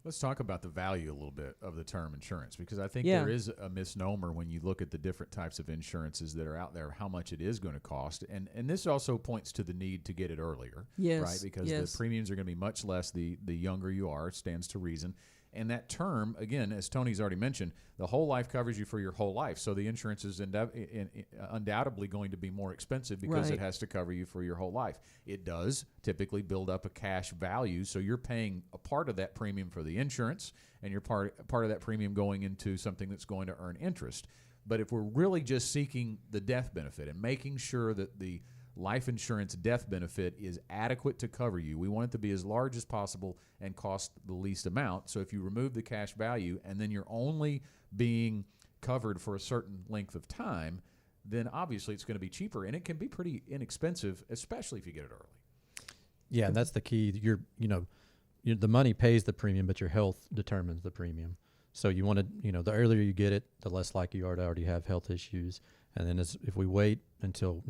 Let's talk about the value a little bit of the term insurance, because I think Yeah. there is a misnomer when you look at the different types of insurances that are out there, how much it is going to cost. And this also points to the need to get it earlier, Yes. right? Because Yes. the premiums are going to be much less the younger you are, stands to reason. And that term, again, as Tony's already mentioned, the whole life covers you for your whole life. So the insurance is undoubtedly going to be more expensive because Right. it has to cover you for your whole life. It does typically build up a cash value. So you're paying a part of that premium for the insurance, and you're part of that premium going into something that's going to earn interest. But if we're really just seeking the death benefit and making sure that the life insurance death benefit is adequate to cover you, we want it to be as large as possible and cost the least amount. So if you remove the cash value and then you're only being covered for a certain length of time, then obviously it's going to be cheaper, and it can be pretty inexpensive, especially if you get it early. Yeah, and that's the key. The money pays the premium, but your health determines the premium. So you want to, the earlier you get it, the less likely you are to already have health issues. And then if we wait until,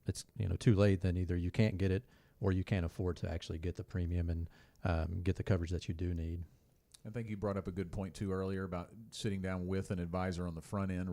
it's too late, then either you can't get it or you can't afford to actually get the premium and get the coverage that you do need. I think you brought up a good point too earlier about sitting down with an advisor on the front end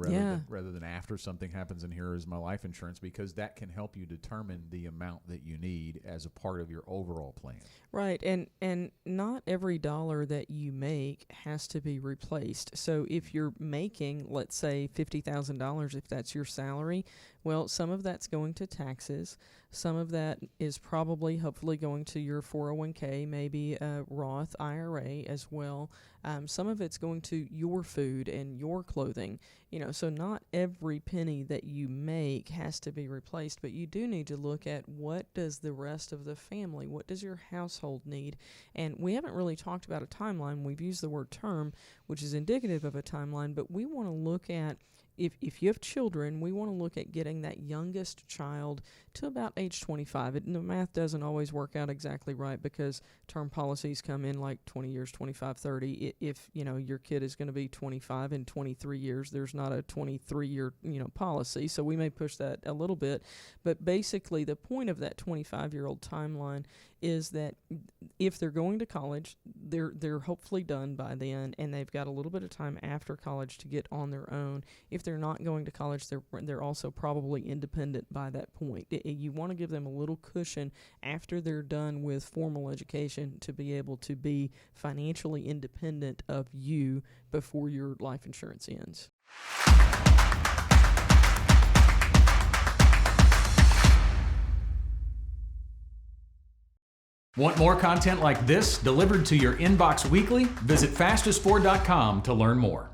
rather than after something happens and here is my life insurance, because that can help you determine the amount that you need as a part of your overall plan. Right, and not every dollar that you make has to be replaced. So if you're making, let's say, $50,000, if that's your salary, well, some of that's going to taxes. Some of that is probably, hopefully, going to your 401k, maybe a Roth IRA as well. Some of it's going to your food and your clothing. So not every penny that you make has to be replaced, but you do need to look at what does the rest of the family, what does your household need? And we haven't really talked about a timeline. We've used the word term, which is indicative of a timeline, but we want to look at, if you have children, we want to look at getting that youngest child to about age 25. The math doesn't always work out exactly right because term policies come in like 20 years, 25, 30. If your kid is going to be 25 in 23 years, there's not a 23-year policy, so we may push that a little bit. But basically, the point of that 25-year-old timeline is that if they're going to college, they're hopefully done by then, and they've got a little bit of time after college to get on their own. If they're not going to college, they're also probably independent by that point. You want to give them a little cushion after they're done with formal education to be able to be financially independent of you before your life insurance ends. Want more content like this delivered to your inbox weekly? Visit fastest4.com to learn more.